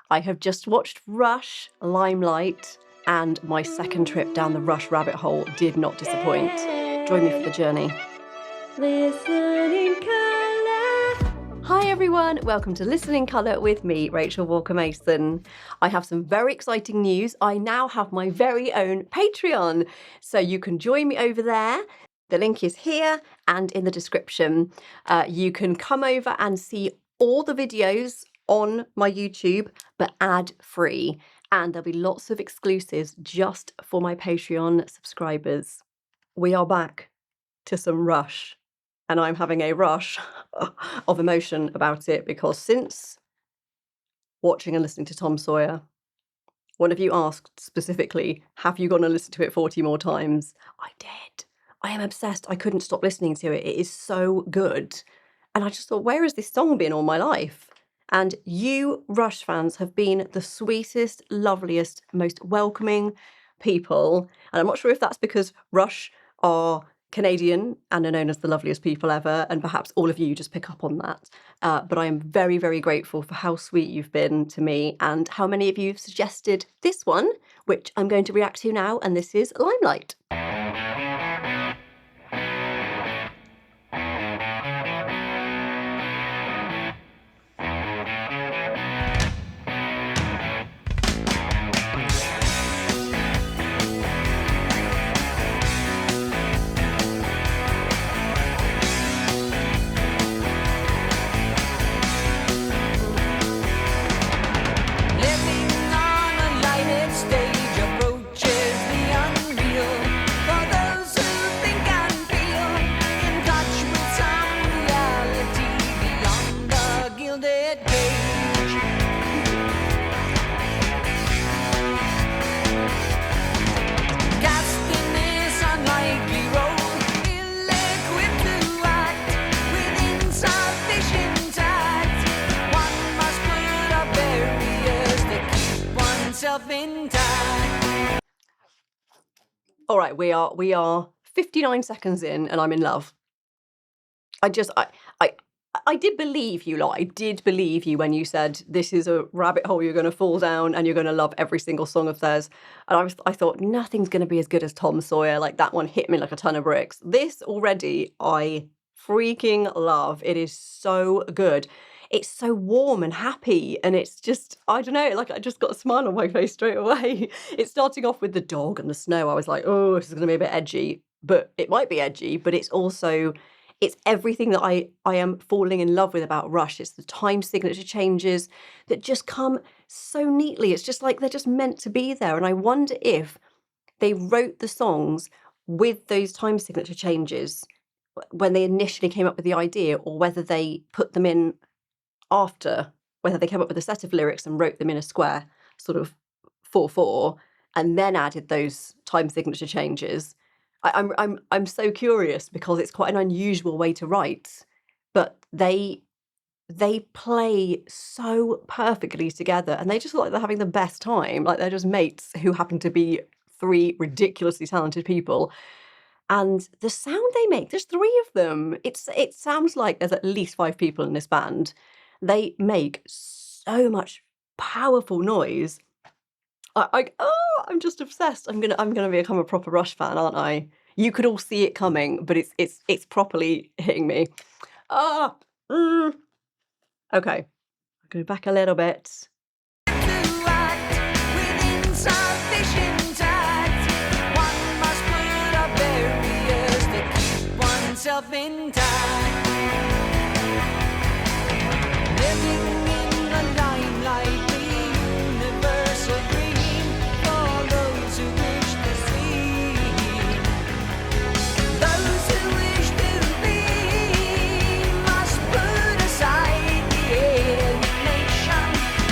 I have just watched Rush Limelight, and my second trip down the Rush rabbit hole did not disappoint. Join me for the journey. Listen in Colour. Hi everyone, welcome to Listen in Colour with me, Rachel Walker-Mason. I have some very exciting news. I now have my very own Patreon, so you can join me over there. The link is here and in the description. You can come over and see all the videos on my YouTube, but ad-free. And there'll be lots of exclusives just for my Patreon subscribers. We are back to some Rush, and I'm having a rush of emotion about it because since watching and listening to Tom Sawyer, one of you asked specifically, have you gone and listened to it 40 more times? I did. I am obsessed. I couldn't stop listening to it. It is so good. And I just thought, where has this song been all my life? And you Rush fans have been the sweetest, loveliest, most welcoming people. And I'm not sure if that's because Rush are Canadian and are known as the loveliest people ever, and perhaps all of you just pick up on that. But I am very, very grateful for how sweet you've been to me and how many of you have suggested this one, which I'm going to react to now, and this is Limelight. All right, we are 59 seconds in, and I'm in love. I did believe you lot. I did believe you when you said this is a rabbit hole you're going to fall down and you're going to love every single song of theirs. And I thought nothing's going to be as good as Tom Sawyer. Like, that one hit me like a ton of bricks. This already I freaking love. It is so good. It's so warm and happy, and it's just, I don't know, like I just got a smile on my face straight away. It's starting off with the dog and the snow. I was like, oh, this is going to be a bit edgy, but it might be edgy, but it's also, it's everything that I am falling in love with about Rush. It's the time signature changes that just come so neatly. It's just like they're just meant to be there. And I wonder if they wrote the songs with those time signature changes when they initially came up with the idea, or whether they put them in after, whether they came up with a set of lyrics and wrote them in a square, sort of 4/4, and then added those time signature changes. I'm so curious because it's quite an unusual way to write, but they play so perfectly together, and they just look like they're having the best time. Like, they're just mates who happen to be three ridiculously talented people. And the sound they make, there's three of them. It sounds like there's at least 5 people in this band. They make so much powerful noise. I'm just obsessed. I'm gonna become a proper Rush fan, aren't I? You could all see it coming, but it's properly hitting me. Okay, I'll go back a little bit. Intact. Living in the limelight, the universal dream for those who wish to see, those who wish to be must put aside the alienation,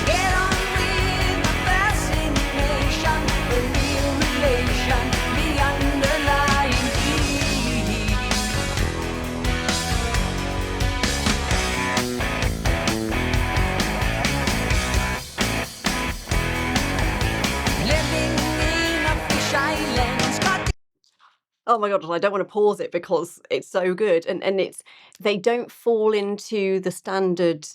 get on with the fascination, the real relation, the underlying key. Oh my God, I don't want to pause it because it's so good. And they don't fall into the standard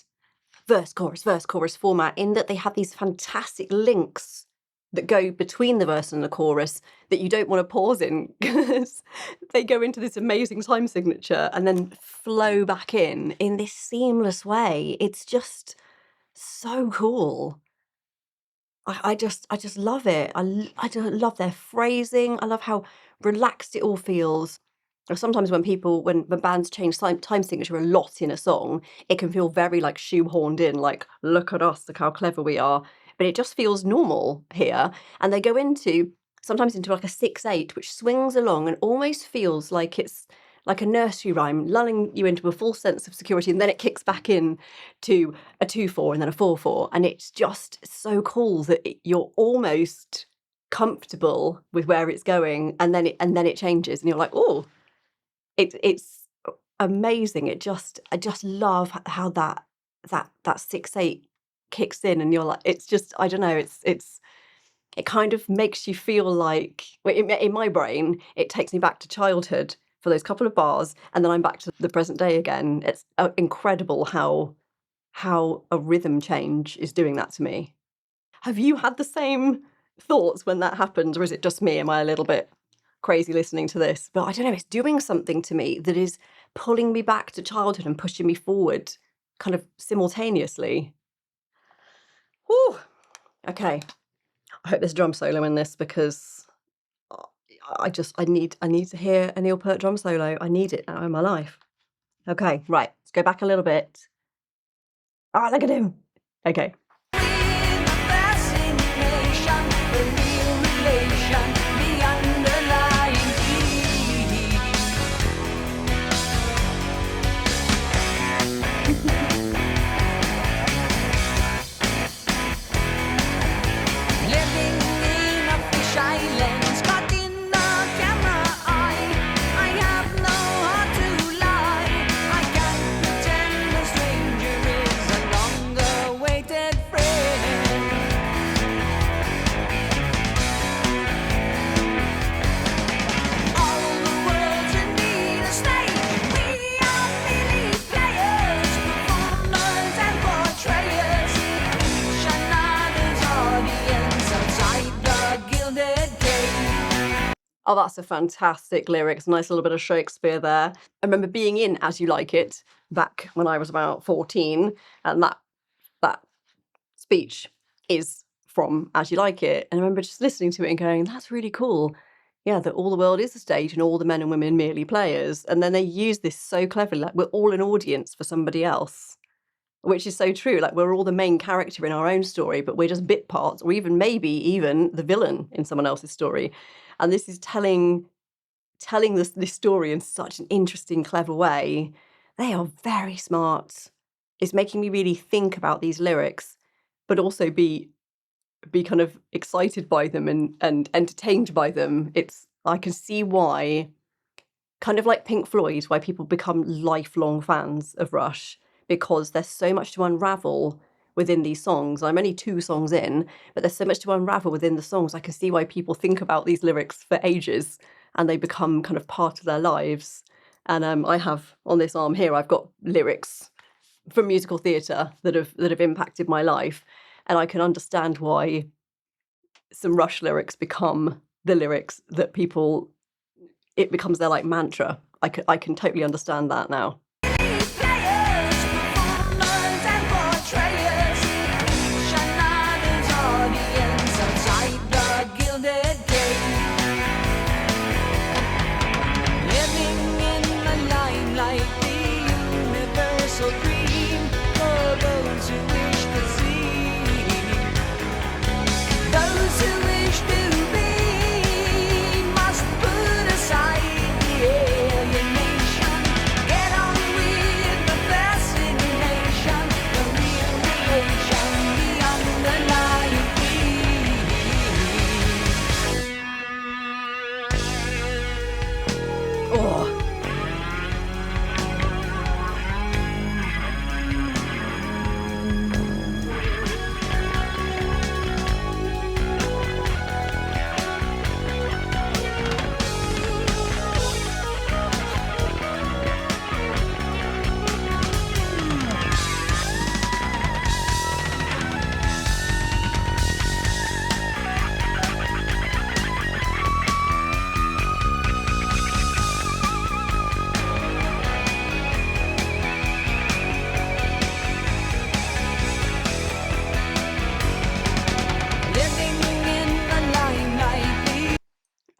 verse, chorus format, in that they have these fantastic links that go between the verse and the chorus that you don't want to pause in, because they go into this amazing time signature and then flow back in this seamless way. It's just so cool. I just love it. I just love their phrasing. I love how relaxed it all feels. Sometimes when bands change time signature a lot in a song, it can feel very like shoehorned in, like, look at us, look how clever we are. But it just feels normal here. And they go sometimes into like a 6/8, which swings along and almost feels like it's like a nursery rhyme, lulling you into a full sense of security, and then it kicks back in to a 2/4 and then a 4/4. And it's just so cool that you're almost comfortable with where it's going, and then it changes, and you're like, oh. It's amazing. I just love how that 6/8 kicks in, and you're like, it's just, I don't know, it kind of makes you feel like, well, in my brain, it takes me back to childhood for those couple of bars, and then I'm back to the present day again. It's incredible how a rhythm change is doing that to me. Have you had the same thoughts when that happens, or is it just me? Am I a little bit crazy listening to this? But I don't know, it's doing something to me that is pulling me back to childhood and pushing me forward kind of simultaneously. Whew. Okay. I hope there's a drum solo in this, because I need to hear a Neil Peart drum solo. I need it now in my life. Okay, right. Let's go back a little bit. Oh, look at him. Okay. Oh, that's a fantastic lyrics. Nice little bit of Shakespeare there. I remember being in As You Like It back when I was about 14, and that speech is from As You Like It. And I remember just listening to it and going, that's really cool. Yeah, that all the world is a stage and all the men and women merely players. And then they use this so cleverly, like we're all an audience for somebody else, which is so true. Like, we're all the main character in our own story, but we're just bit parts, or maybe even the villain in someone else's story. And this is telling this story in such an interesting, clever way. They are very smart. It's making me really think about these lyrics, but also be kind of excited by them and entertained by them. I can see why, kind of like Pink Floyd, why people become lifelong fans of Rush, because there's so much to unravel within these songs. I'm only 2 songs in, but there's so much to unravel within the songs. I can see why people think about these lyrics for ages, and they become kind of part of their lives. And I have on this arm here, I've got lyrics from musical theatre that have impacted my life, and I can understand why some Rush lyrics become the lyrics that it becomes their like mantra. I can totally understand that now.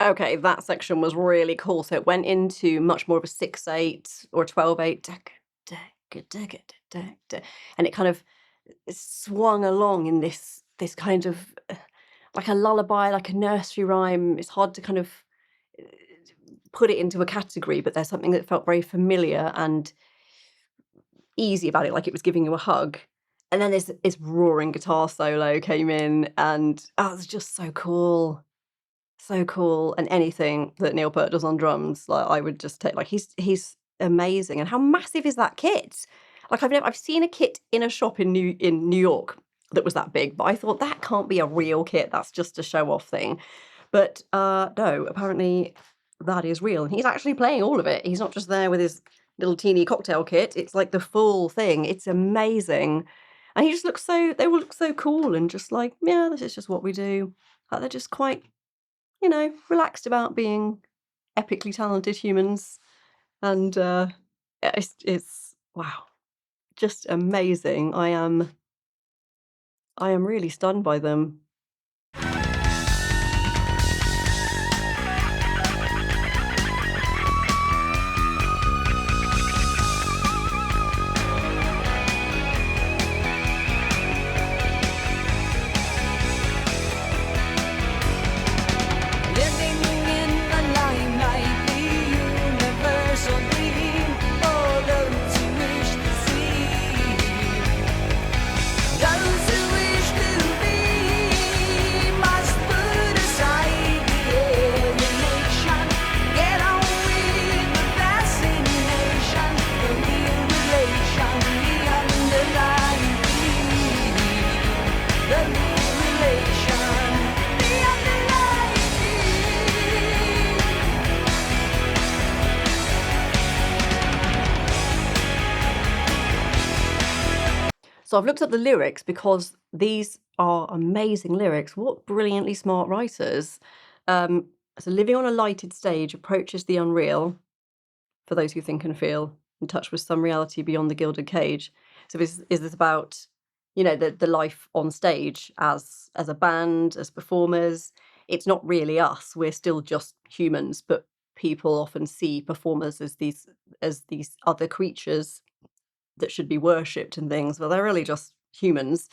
Okay, that section was really cool. So it went into much more of a 6/8 or a 12/8, and it kind of swung along in this kind of like a lullaby, like a nursery rhyme. It's hard to kind of uh, put it into a category, but there's something that felt very familiar and easy about it, like it was giving you a hug. And then this roaring guitar solo came in, and it was just so cool. So cool, and anything that Neil Peart does on drums, like, I would just take like, he's amazing, and how massive is that kit? Like, I've seen a kit in a shop in New York that was that big, but I thought, "That can't be a real kit, that's just a show-off thing." But, no, apparently that is real, and he's actually playing all of it. He's not just there with his little teeny cocktail kit, it's like the full thing. It's amazing, and he just looks so they all look so cool and just like, "Yeah, this is just what we do." Like, they're just quite relaxed about being epically talented humans, and it's wow, just amazing. I am really stunned by them. Living in the limelight, the universal dream for those who wish to see. Those who wish to be must put aside the alienation. Get on with the fascination, the real relation, the underlying theme. The real relation, the underlying theme. So I've looked up the lyrics because these are amazing lyrics. What brilliantly smart writers. So living on a lighted stage approaches the unreal for those who think and feel, in touch with some reality beyond the gilded cage. So is this about, the life on stage as a band, as performers? It's not really us. We're still just humans, but people often see performers as these other creatures that should be worshipped and things. Well, they're really just humans,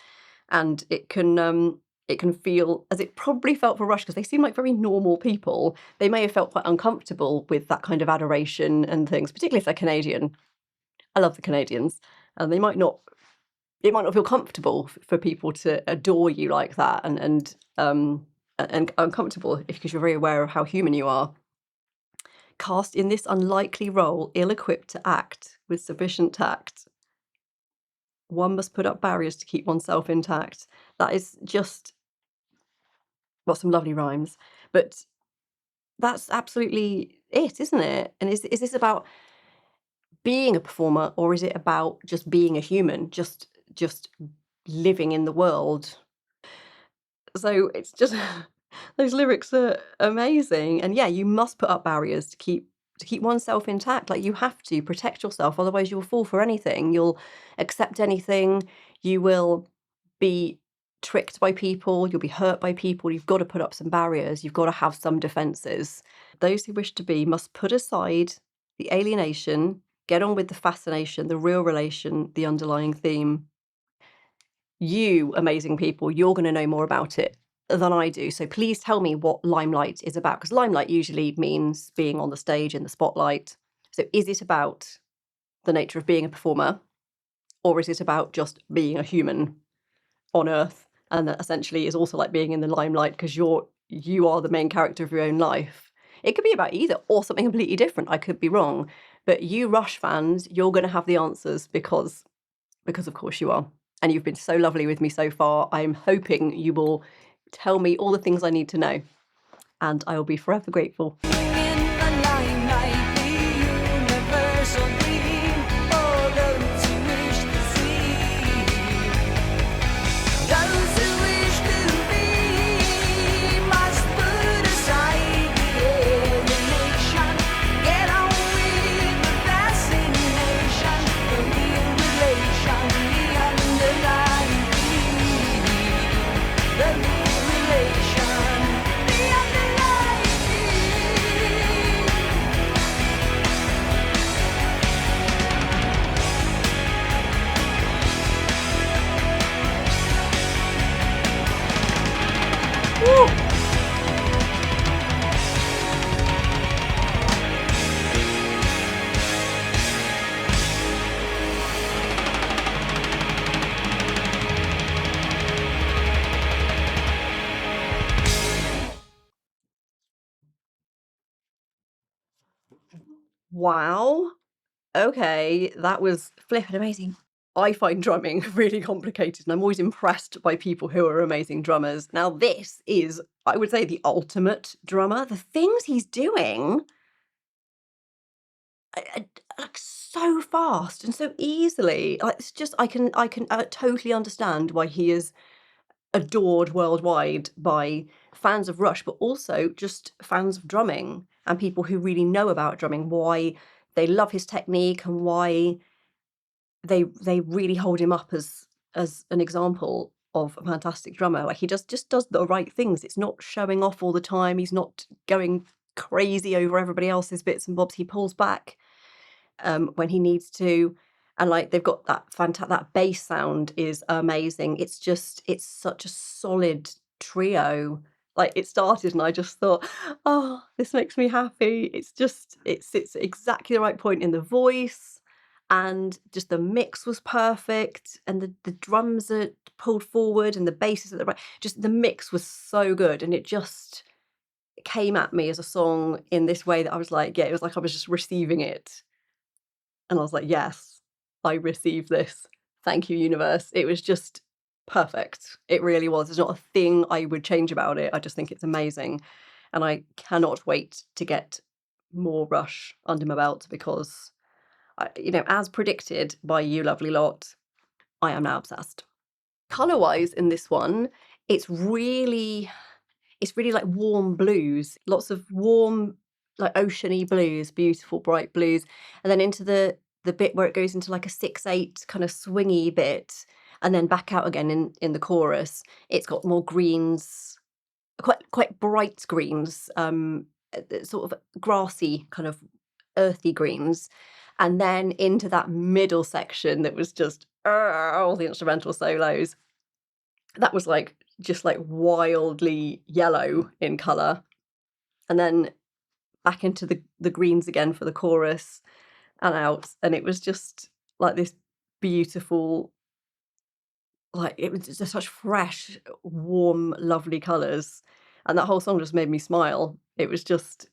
and it can feel as it probably felt for Rush because they seem like very normal people. They may have felt quite uncomfortable with that kind of adoration and things, particularly if they're Canadian. I love the Canadians, and they might not. It might not feel comfortable for people to adore you like that, and uncomfortable because you're very aware of how human you are. Cast in this unlikely role, ill-equipped to act with sufficient tact, one must put up barriers to keep oneself intact. That is just, well, some lovely rhymes, but that's absolutely it, isn't it? And is this about being a performer, or is it about just being a human, just living in the world? So it's just those lyrics are amazing, and yeah, you must put up barriers to keep oneself intact. Like, you have to protect yourself, otherwise you'll fall for anything. You'll accept anything. You will be tricked by people. You'll be hurt by people. You've got to put up some barriers. You've got to have some defenses. Those who wish to be must put aside the alienation, get on with the fascination, the real relation, the underlying theme. You amazing people, you're going to know more about it than I do. So please tell me what Limelight is about, because Limelight usually means being on the stage in the spotlight. So is it about the nature of being a performer, or is it about just being a human on Earth? And that essentially is also like being in the limelight because you are the main character of your own life. It could be about either or something completely different. I could be wrong, but you Rush fans, you're going to have the answers because of course you are. And you've been so lovely with me so far. I'm hoping you will tell me all the things I need to know, and I will be forever grateful. In the limelight, the universal dream for those who wish to see. Those who wish to be must put aside the alienation. Get on with the fascination, the real relation, the underlying theme. The real relation, the underlying theme. Wow. Okay, that was flipping amazing. I find drumming really complicated, and I'm always impressed by people who are amazing drummers. Now, this is, I would say, the ultimate drummer. The things he's doing, like so fast and so easily. Like, it's just I can totally understand why he is adored worldwide by fans of Rush, but also just fans of drumming and people who really know about drumming. Why they love his technique and why they really hold him up as an example of a fantastic drummer. Like, he just does the right things. It's not showing off all the time. He's not going crazy over everybody else's bits and bobs. He pulls back when he needs to. And like they've got that bass sound is amazing. It's such a solid trio. Like, it started and I just thought, oh, this makes me happy. It's exactly the right point in the voice, and just the mix was perfect, and the drums are pulled forward and the bass is at the right. Just the mix was so good, and it just came at me as a song in this way that I was like, yeah, it was like I was just receiving it. And I was like, yes, I received this. Thank you, universe. It was just perfect. It really was. There's not a thing I would change about it. I just think it's amazing. And I cannot wait to get more Rush under my belt because, as predicted by you lovely lot, I am now obsessed. Colour-wise in this one, it's really like warm blues, lots of warm, like oceany blues, beautiful bright blues, and then into the bit where it goes into like a 6/8 kind of swingy bit, and then back out again in the chorus. It's got more greens, quite bright greens, sort of grassy kind of earthy greens, and then into that middle section that was just all the instrumental solos. That was like just like wildly yellow in colour, and then back into the greens again for the chorus and out, and it was just like this beautiful, like it was just such fresh, warm, lovely colours, and that whole song just made me smile. It was just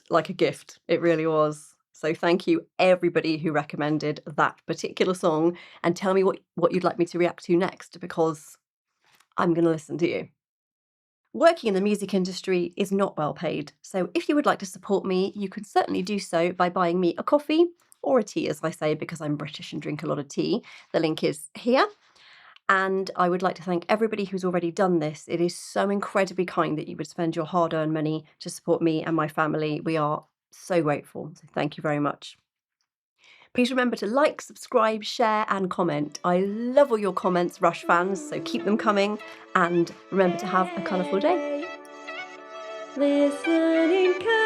like a gift. It really was. So thank you everybody who recommended that particular song, and tell me what you'd like me to react to next, because I'm going to listen to you. Working in the music industry is not well paid, so if you would like to support me, you can certainly do so by buying me a coffee, or a tea as I say, because I'm British and drink a lot of tea. The link is here. And I would like to thank everybody who's already done this. It is so incredibly kind that you would spend your hard-earned money to support me and my family. We are so grateful, so thank you very much. Please remember to like, subscribe, share and comment. I love all your comments, Rush fans, so keep them coming, and remember to have a colourful day. Listening.